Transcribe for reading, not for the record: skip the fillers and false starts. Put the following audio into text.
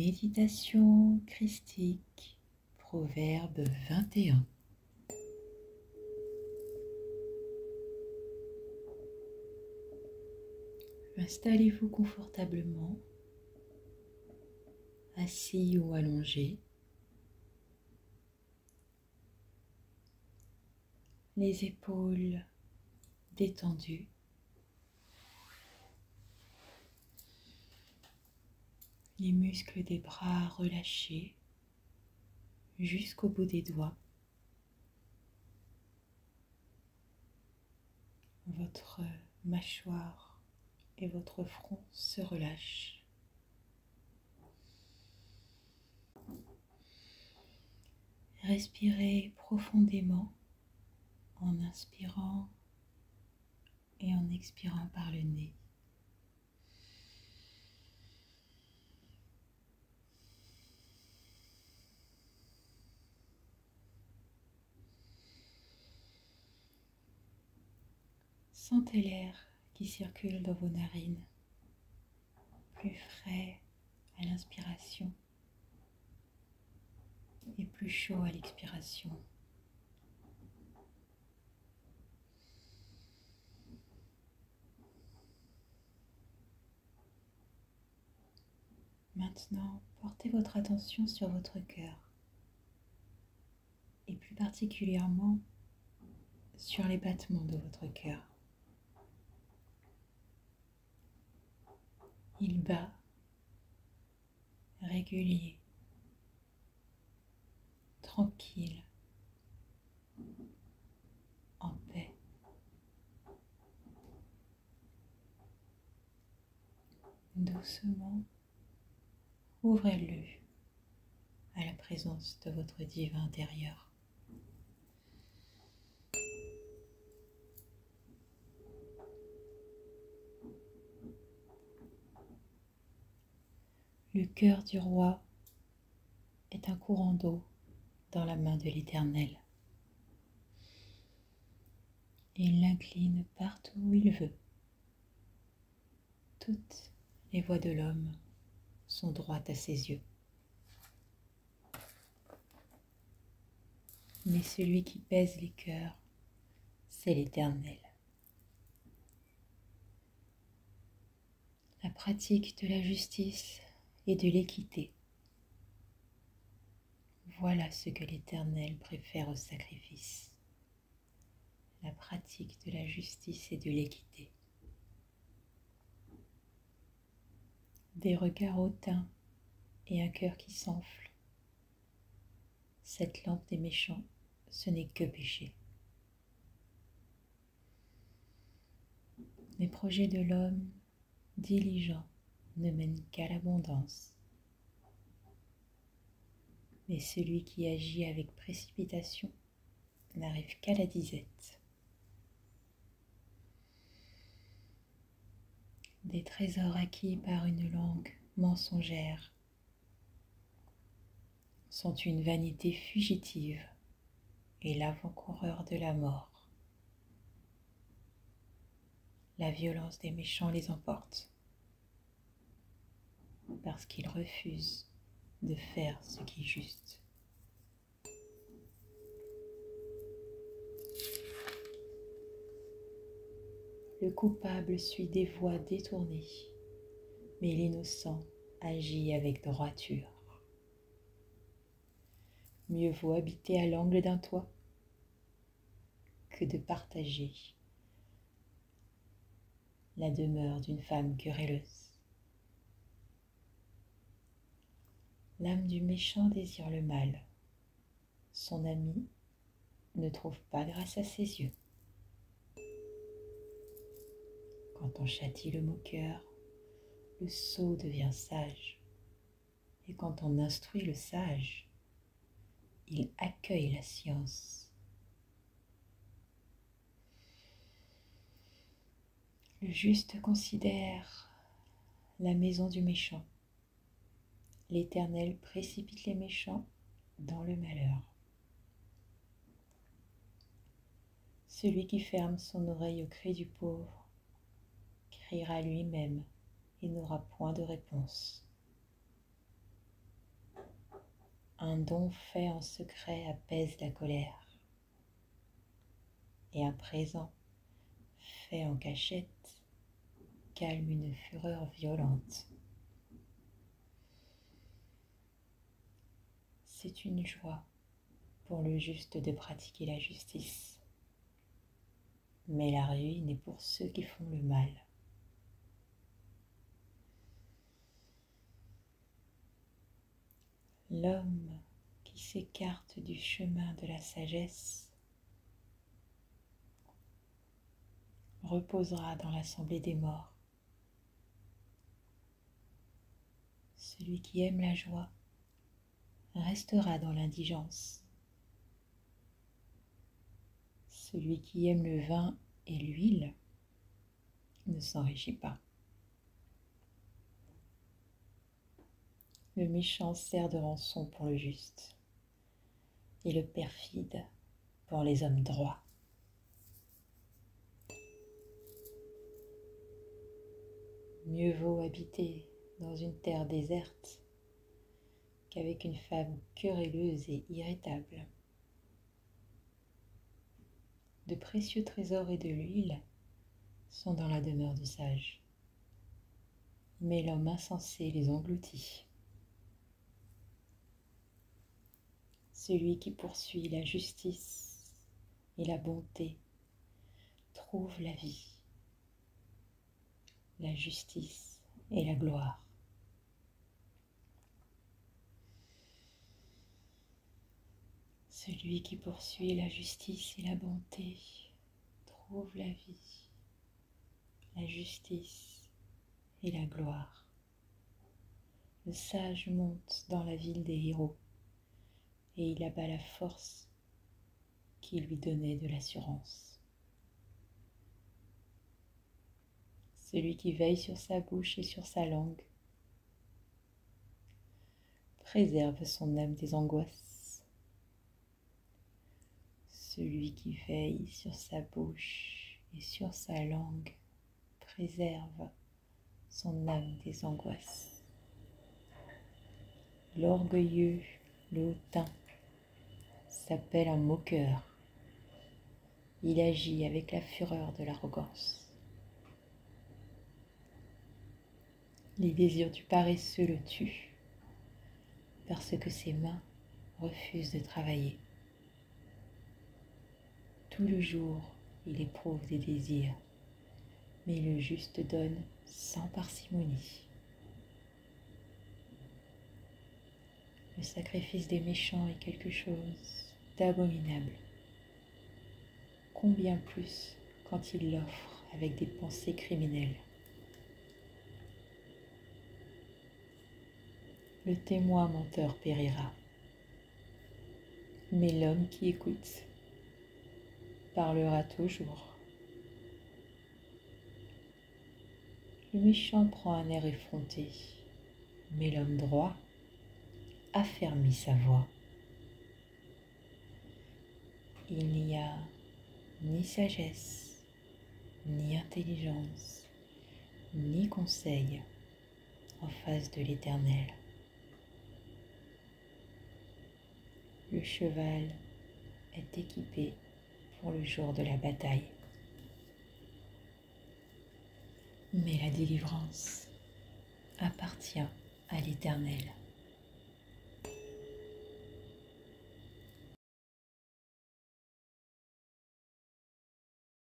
Méditation christique, Proverbe 21. Installez-vous confortablement, assis ou allongé, les épaules détendues, les muscles des bras relâchés jusqu'au bout des doigts. Votre mâchoire et votre front se relâchent. Respirez profondément en inspirant et en expirant par le nez. Sentez l'air qui circule dans vos narines, plus frais à l'inspiration et plus chaud à l'expiration. Maintenant, portez votre attention sur votre cœur et plus particulièrement sur les battements de votre cœur. Il bat, régulier, tranquille, en paix. Doucement, ouvrez-le à la présence de votre divin intérieur. Le cœur du roi est un courant d'eau dans la main de l'Éternel. Il l'incline partout où il veut. Toutes les voies de l'homme sont droites à ses yeux. Mais celui qui pèse les cœurs, c'est l'Éternel. La pratique de la justice et de l'équité, voilà ce que l'Éternel préfère au sacrifice. La pratique de la justice et de l'équité. Des regards hautains et un cœur qui s'enfle. Cette lampe des méchants, ce n'est que péché. Les projets de l'homme diligent ne mènent qu'à l'abondance. Mais celui qui agit avec précipitation n'arrive qu'à la disette. Des trésors acquis par une langue mensongère sont une vanité fugitive et l'avant-coureur de la mort. La violence des méchants les emporte parce qu'ils refusent de faire ce qui est juste. Le coupable suit des voies détournées, mais l'innocent agit avec droiture. Mieux vaut habiter à l'angle d'un toit que de partager la demeure d'une femme querelleuse. L'âme du méchant désire le mal. Son ami ne trouve pas grâce à ses yeux. Quand on châtie le moqueur, le sot devient sage. Et quand on instruit le sage, il accueille la science. Le juste considère la maison du méchant. L'Éternel précipite les méchants dans le malheur. Celui qui ferme son oreille au cri du pauvre criera lui-même et n'aura point de réponse. Un don fait en secret apaise la colère, et un présent fait en cachette calme une fureur violente. C'est une joie pour le juste de pratiquer la justice, mais la ruine est pour ceux qui font le mal. L'homme qui s'écarte du chemin de la sagesse reposera dans l'assemblée des morts. Celui qui aime la joie restera dans l'indigence. Celui qui aime le vin et l'huile ne s'enrichit pas. Le méchant sert de rançon pour le juste, et le perfide pour les hommes droits. Mieux vaut habiter dans une terre déserte qu'avec une femme querelleuse et irritable. De précieux trésors et de l'huile sont dans la demeure du sage, mais l'homme insensé les engloutit. Celui qui poursuit la justice et la bonté trouve la vie, la justice et la gloire. Celui qui poursuit la justice et la bonté trouve la vie, la justice et la gloire. Le sage monte dans la ville des héros et il abat la force qui lui donnait de l'assurance. Celui qui veille sur sa bouche et sur sa langue préserve son âme des angoisses. Celui qui veille sur sa bouche et sur sa langue préserve son âme des angoisses. L'orgueilleux, le hautain, s'appelle un moqueur. Il agit avec la fureur de l'arrogance. Les désirs du paresseux le tuent, parce que ses mains refusent de travailler. Tout le jour, il éprouve des désirs, mais le juste donne sans parcimonie. Le sacrifice des méchants est quelque chose d'abominable. Combien plus quand il l'offre avec des pensées criminelles. Le témoin menteur périra, mais l'homme qui écoute parlera toujours. Le méchant prend un air effronté, mais l'homme droit affermit sa voix. Il n'y a ni sagesse, ni intelligence, ni conseil en face de l'Éternel. Le cheval est équipé pour le jour de la bataille. Mais la délivrance appartient à l'Éternel.